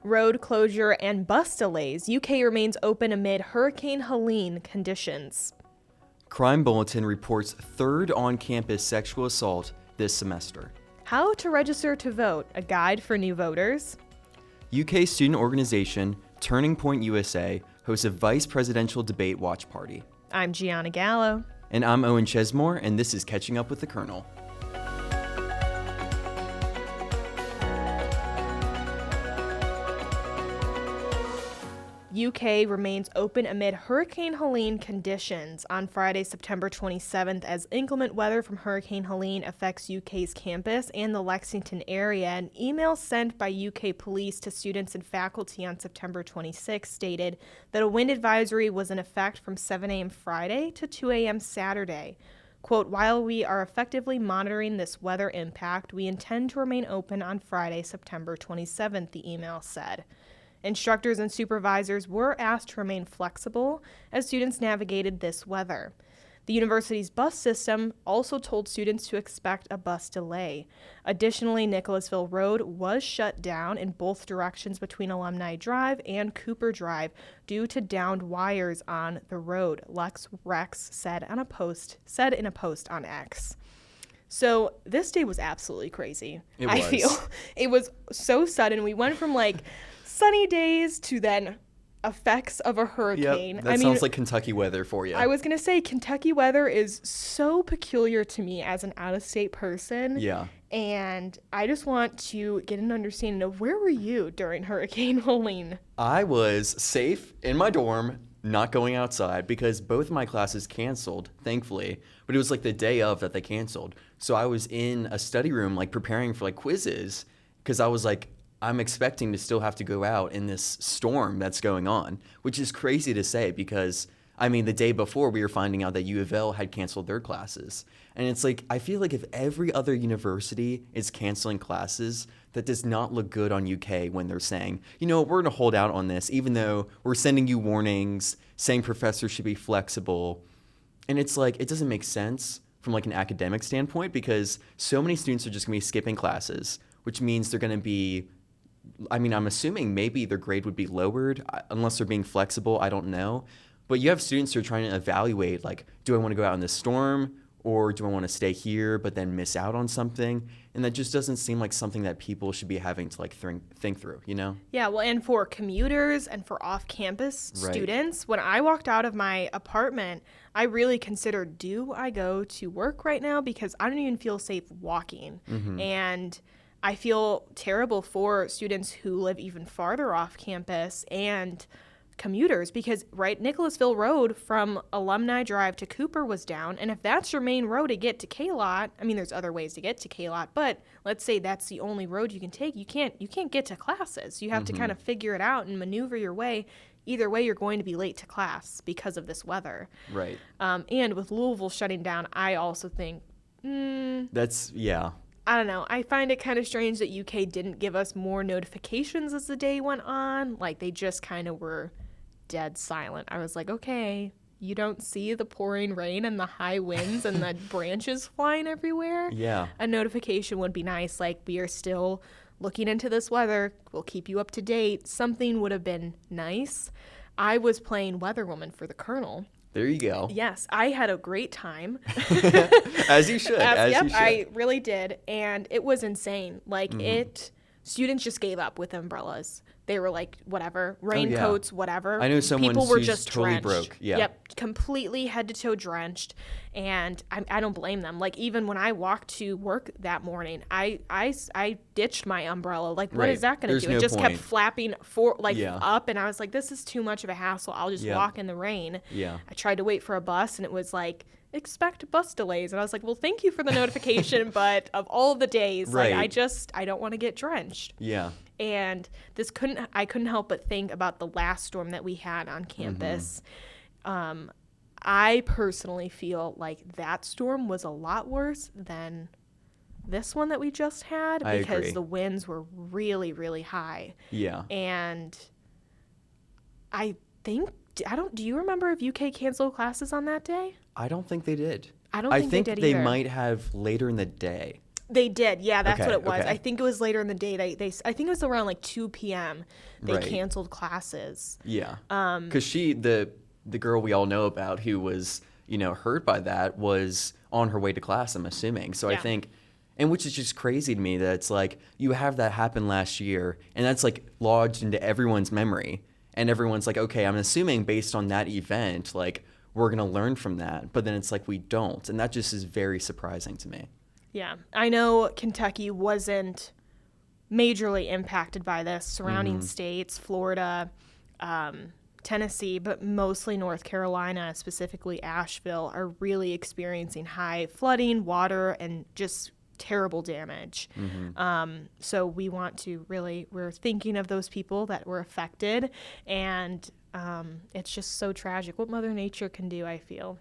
Road closure and bus delays. UK remains open amid Hurricane Helene conditions. Crime Bulletin reports third on-campus sexual assault this semester. How to register to vote, a guide for new voters. UK student organization Turning Point USA hosts a vice presidential debate watch party. I'm Giana Gallo. And I'm Owen Chesemore, and this is Catching Up with the Kernel. UK remains open amid Hurricane Helene conditions on Friday, September 27th, as inclement weather from Hurricane Helene affects UK's campus and the Lexington area. An email sent by UK police to students and faculty on September 26th stated that a wind advisory was in effect from 7 a.m. Friday to 2 a.m. Saturday. Quote, while we are effectively monitoring this weather impact, we intend to remain open on Friday, September 27th, the email said. Instructors and supervisors were asked to remain flexible as students navigated this weather. The university's bus system also told students to expect a bus delay. Additionally, Nicholasville Road was shut down in both directions between Alumni Drive and Cooper Drive due to downed wires on the road, Lex Rex said in a post on X. So this day was absolutely crazy. I feel it was so sudden. We went from sunny days to then effects of a hurricane. Yep, that sounds like Kentucky weather for you. I was going to say Kentucky weather is so peculiar to me as an out-of-state person. Yeah. And I just want to get an understanding of where were you during Hurricane Helene? I was safe in my dorm, not going outside because both my classes canceled, thankfully. But it was the day of that they canceled. So I was in a study room preparing for quizzes because I was I'm expecting to still have to go out in this storm that's going on, which is crazy to say because, the day before we were finding out that U of L had canceled their classes. And it's I feel if every other university is canceling classes, that does not look good on UK when they're saying, we're going to hold out on this, even though we're sending you warnings, saying professors should be flexible. And it's it doesn't make sense from an academic standpoint because so many students are just going to be skipping classes, which means they're going to be I'm assuming maybe their grade would be lowered unless they're being flexible. I don't know. But you have students who are trying to evaluate, do I want to go out in this storm or do I want to stay here but then miss out on something? And that just doesn't seem like something that people should be having to think through, Yeah, well, and for commuters and for off-campus students, when I walked out of my apartment, I really considered, do I go to work right now? Because I don't even feel safe walking. Mm-hmm. And I feel terrible for students who live even farther off campus and commuters because, Nicholasville Road from Alumni Drive to Cooper was down. And if that's your main road to get to K-Lot, there's other ways to get to K-Lot, but let's say that's the only road you can take. You can't get to classes. You have to kind of figure it out and maneuver your way. Either way, you're going to be late to class because of this weather. Right. And with Louisville shutting down, I also think, I don't know. I find it kind of strange that UK didn't give us more notifications as the day went on. They just kind of were dead silent. I was okay, you don't see the pouring rain and the high winds and the branches flying everywhere? Yeah. A notification would be nice. We are still looking into this weather. We'll keep you up to date. Something would have been nice. I was playing Weather Woman for the Kernel. There you go. Yes, I had a great time. As you should. Yep, I really did. And it was insane. Students just gave up with umbrellas. They were whatever, raincoats, whatever. I know someone People were who's just totally drenched. broke. Yeah. Yep, completely head to toe drenched. And I don't blame them. Even when I walked to work that morning, I ditched my umbrella. What is that going to do? No it just point. kept flapping up, and I was this is too much of a hassle. I'll just walk in the rain. Yeah. I tried to wait for a bus, and it was expect bus delays. And I was well, thank you for the notification, but of all the days, I don't want to get drenched. Yeah. And I couldn't help but think about the last storm that we had on campus. Mm-hmm. I personally feel that storm was a lot worse than this one that we just had because the winds were really, really high. Yeah. And I think, do you remember if UK canceled classes on that day? I don't think they did. I don't think they did either. They might have later in the day. They did. Yeah, that's Okay, what it was. okay. I think it was later in the day. I think it was around like 2 p.m. They Right. canceled classes. Yeah. Because the girl we all know about who was, hurt by that was on her way to class, I'm assuming. So I Yeah. think, and which is just crazy to me that it's like you have that happen last year and that's like lodged into everyone's memory. And everyone's like, okay, I'm assuming based on that event, like we're going to learn from that. But then it's like we don't. And that just is very surprising to me. Yeah. I know Kentucky wasn't majorly impacted by this. Surrounding states, Florida, Tennessee, but mostly North Carolina, specifically Asheville, are really experiencing high flooding, water, and just terrible damage. So we're thinking of those people that were affected, and it's just so tragic what Mother Nature can do, I feel.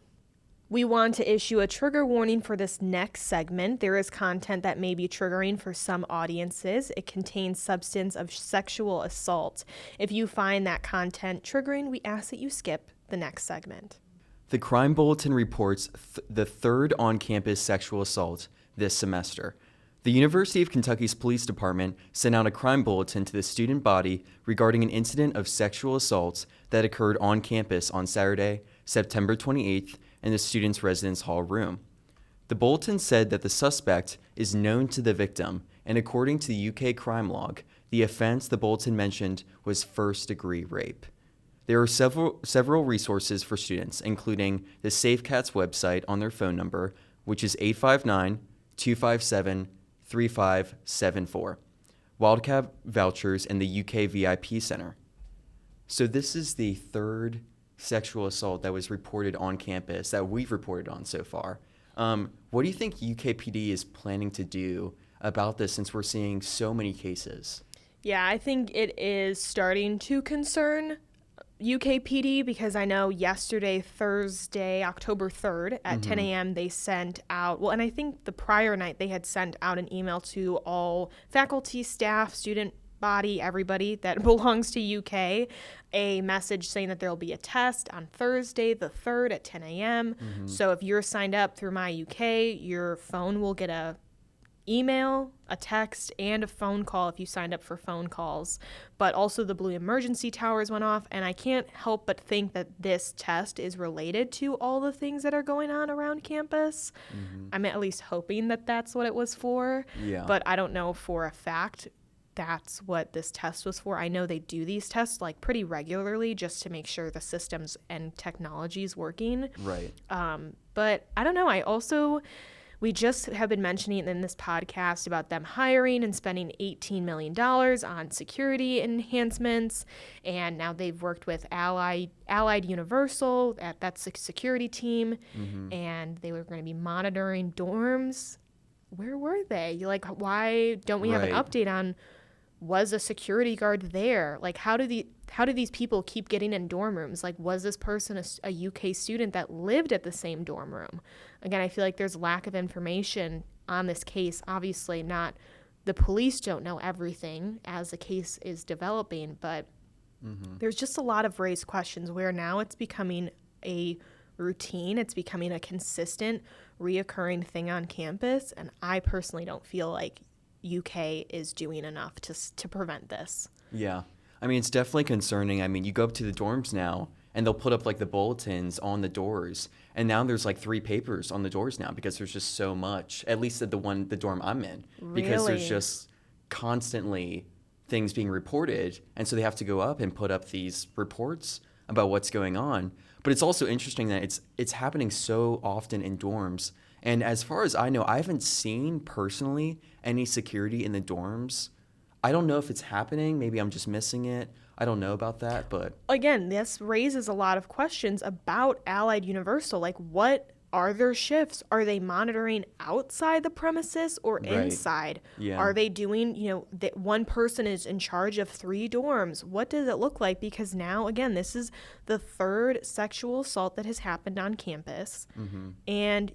We want to issue a trigger warning for this next segment. There is content that may be triggering for some audiences. It contains substance of sexual assault. If you find that content triggering, we ask that you skip the next segment. The Crime Bulletin reports the third on-campus sexual assault this semester. The University of Kentucky's police department sent out a crime bulletin to the student body regarding an incident of sexual assault that occurred on campus on Saturday, September 28th, in the student's residence hall room. The bulletin said that the suspect is known to the victim, and according to the UK crime log, the offense the bulletin mentioned was first-degree rape. There are several resources for students, including the Safe Cats website on their phone number, which is 859-257-3574, Wildcat vouchers, and the UK VIP Center. So this is the third sexual assault that was reported on campus that we've reported on so far. What do you think UKPD is planning to do about this since we're seeing so many cases? Yeah, I think it is starting to concern UKPD because I know yesterday, Thursday, October 3rd at 10 a.m. they sent out, and I think the prior night they had sent out an email to all faculty, staff, student body, everybody that belongs to UK, a message saying that there will be a test on Thursday the 3rd at 10 a.m. So if you're signed up through My UK, your phone will get a email, a text, and a phone call if you signed up for phone calls. But also the blue emergency towers went off, and I can't help but think that this test is related to all the things that are going on around campus. I'm at least hoping that that's what it was for, but I don't know for a fact that's what this test was for. I know they do these tests like pretty regularly just to make sure the systems and technology is working. Right. But I don't know. We just have been mentioning in this podcast about them hiring and spending $18 million on security enhancements. And now they've worked with Allied Universal, that's a security team, and they were going to be monitoring dorms. Where were they? Like, why don't we have an update on, was a security guard there? Like, how do these people keep getting in dorm rooms? Like, was this person a UK student that lived at the same dorm room? Again, I feel like there's lack of information on this case. Obviously, the police don't know everything as the case is developing, but there's just a lot of raised questions where now it's becoming a routine. It's becoming a consistent, reoccurring thing on campus, and I personally don't feel like UK is doing enough to prevent this. Yeah. I mean, it's definitely concerning. I mean, you go up to the dorms now, and they'll put up, like, the bulletins on the doors, and now there's, like, 3 papers on the doors now because there's just so much, at least at the dorm I'm in. Because there's just constantly things being reported, and so they have to go up and put up these reports about what's going on. But it's also interesting that it's happening so often in dorms. And as far as I know, I haven't seen personally any security in the dorms. I don't know if it's happening. Maybe I'm just missing it. I don't know about that, but again, this raises a lot of questions about Allied Universal. Like, what are their shifts? Are they monitoring outside the premises or inside? Yeah. Are they doing, that one person is in charge of 3 dorms? What does it look like? Because now, again, this is the 3rd sexual assault that has happened on campus. And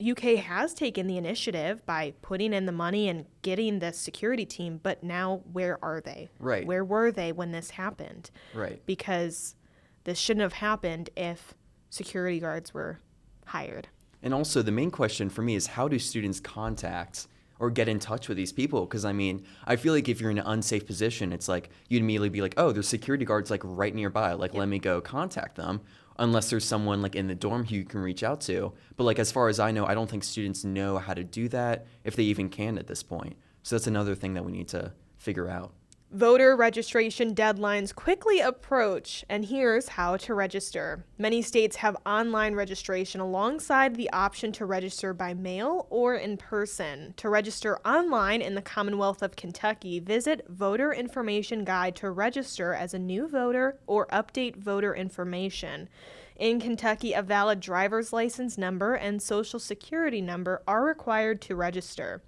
UK has taken the initiative by putting in the money and getting the security team, but now where are they? Right. Where were they when this happened? Right. Because this shouldn't have happened if security guards were hired. And also the main question for me is how do students contact or get in touch with these people. Because, I mean, I feel like if you're in an unsafe position, it's like you'd immediately be like, oh, there's security guards like right nearby. Like, let me go contact them. Unless there's someone like in the dorm who you can reach out to. But like as far as I know, I don't think students know how to do that, if they even can at this point. So that's another thing that we need to figure out. Voter registration deadlines quickly approach, and here's how to register. Many states have online registration alongside the option to register by mail or in person. To register online in the Commonwealth of Kentucky, visit Voter Information Guide to register as a new voter or update voter information. In Kentucky, a valid driver's license number and social security number are required to register.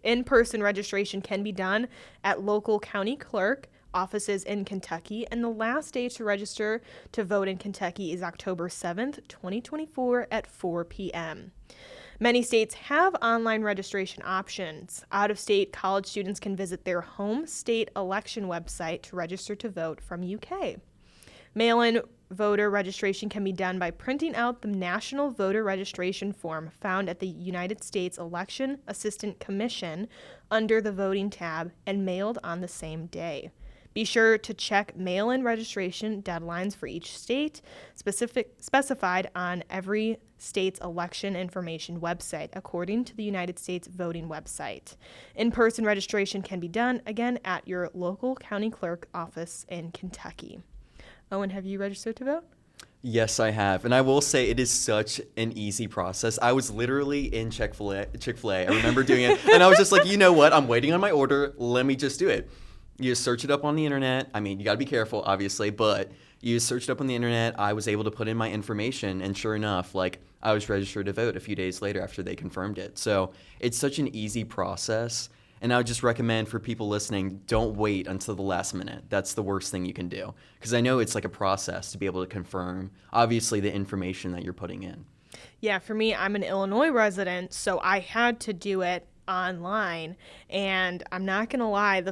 In-person registration can be done at local county clerk offices in Kentucky, and the last day to register to vote in Kentucky is October 7th, 2024 at 4 p.m. Many states have online registration options. Out-of-state college students can visit their home state election website to register to vote from UK. Mail-in voter registration can be done by printing out the National Voter Registration Form found at the United States Election Assistance Commission under the Voting tab and mailed on the same day. Be sure to check mail-in registration deadlines for each state, specified on every state's election information website, according to the United States voting website. In-person registration can be done, again, at your local county clerk office in Kentucky. Owen, have you registered to vote? Yes, I have. And I will say it is such an easy process. I was literally in Chick-fil-A. I remember doing it. And I was just like, you know what? I'm waiting on my order. Let me just do it. You just search it up on the internet. I mean, you got to be careful, obviously, but you just search it up on the internet. I was able to put in my information. And sure enough, like I was registered to vote a few days later after they confirmed it. So it's such an easy process. And I would just recommend for people listening, don't wait until the last minute. That's the worst thing you can do. Because I know it's like a process to be able to confirm, obviously, the information that you're putting in. Yeah, for me, I'm an Illinois resident, so I had to do it online. And I'm not going to lie,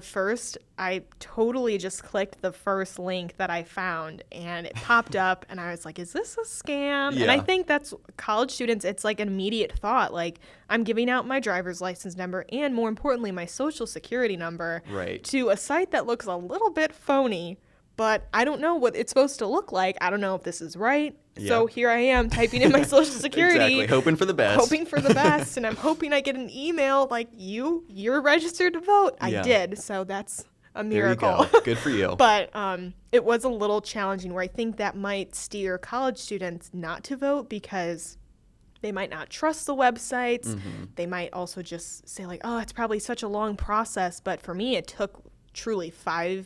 I totally just clicked the first link that I found and it popped up and I was like, is this a scam? Yeah. And I think that's college students, it's like an immediate thought. Like, I'm giving out my driver's license number and more importantly, my social security number to a site that looks a little bit phony, but I don't know what it's supposed to look like. I don't know if this is right. Yep. So here I am typing in my social security. Exactly. Hoping for the best. And I'm hoping I get an email like, you're registered to vote. I did. So that's a miracle. There you go. Good for you. But it was a little challenging where I think that might steer college students not to vote because they might not trust the websites. Mm-hmm. They might also just say like, oh, it's probably such a long process. But for me, it took truly 2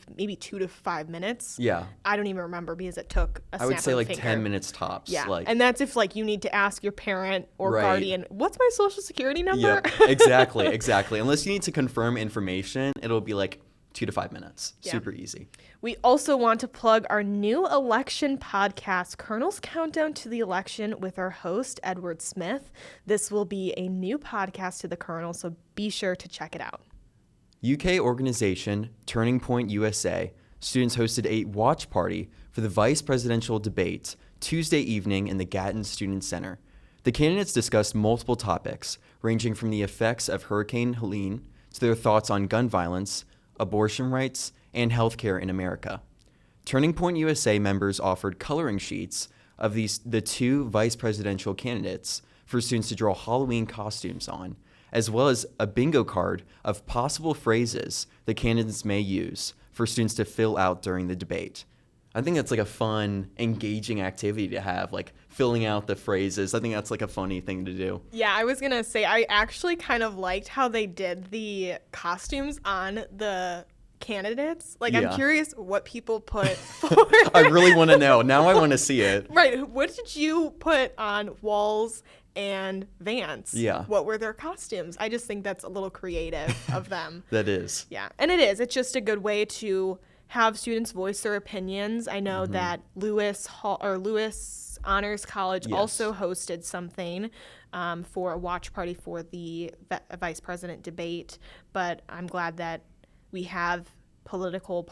to 5 minutes. Yeah. I don't even remember because it took a snap of a finger. I would say like 10 minutes tops. Yeah. And that's if like you need to ask your parent or guardian, what's my social security number? Yeah, exactly. Unless you need to confirm information, it'll be like 2 to 5 minutes. Yeah. Super easy. We also want to plug our new election podcast, Colonel's Countdown to the Election, with our host, Edward Smith. This will be a new podcast to the Colonel, so be sure to check it out. UK organization Turning Point USA students hosted a watch party for the vice presidential debate Tuesday evening in the Gatton Student Center. The candidates discussed multiple topics, ranging from the effects of Hurricane Helene to their thoughts on gun violence, abortion rights, and healthcare in America. Turning Point USA members offered coloring sheets of the two vice presidential candidates for students to draw Halloween costumes on, as well as a bingo card of possible phrases the candidates may use for students to fill out during the debate. I think that's like a fun, engaging activity to have, like filling out the phrases. I think that's like a funny thing to do. Yeah, I was going to say, I actually kind of liked how they did the costumes on the candidates. Like, I'm curious what people put for. I really want to know. Now I want to see it. Right. What did you put on Walls and Vance? Yeah. What were their costumes? I just think that's a little creative of them. That is. Yeah. And it is. It's just a good way to have students voice their opinions. I know that Lewis Honors College also hosted something for a watch party for the vice president debate, but I'm glad that we have political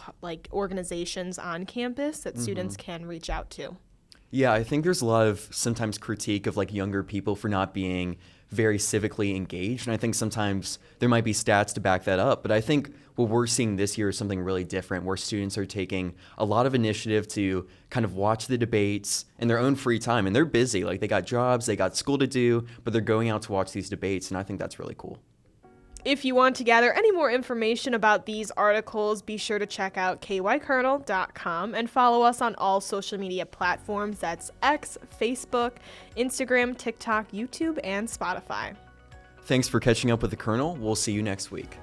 organizations on campus that students can reach out to. Yeah, I think there's a lot of sometimes critique of like younger people for not being very civically engaged. And I think sometimes there might be stats to back that up. But I think what we're seeing this year is something really different, where students are taking a lot of initiative to kind of watch the debates in their own free time. And they're busy. Like, they got jobs, they got school to do, but they're going out to watch these debates. And I think that's really cool. If you want to gather any more information about these articles, be sure to check out kykernel.com and follow us on all social media platforms. That's X, Facebook, Instagram, TikTok, YouTube, and Spotify. Thanks for catching up with the Kernel. We'll see you next week.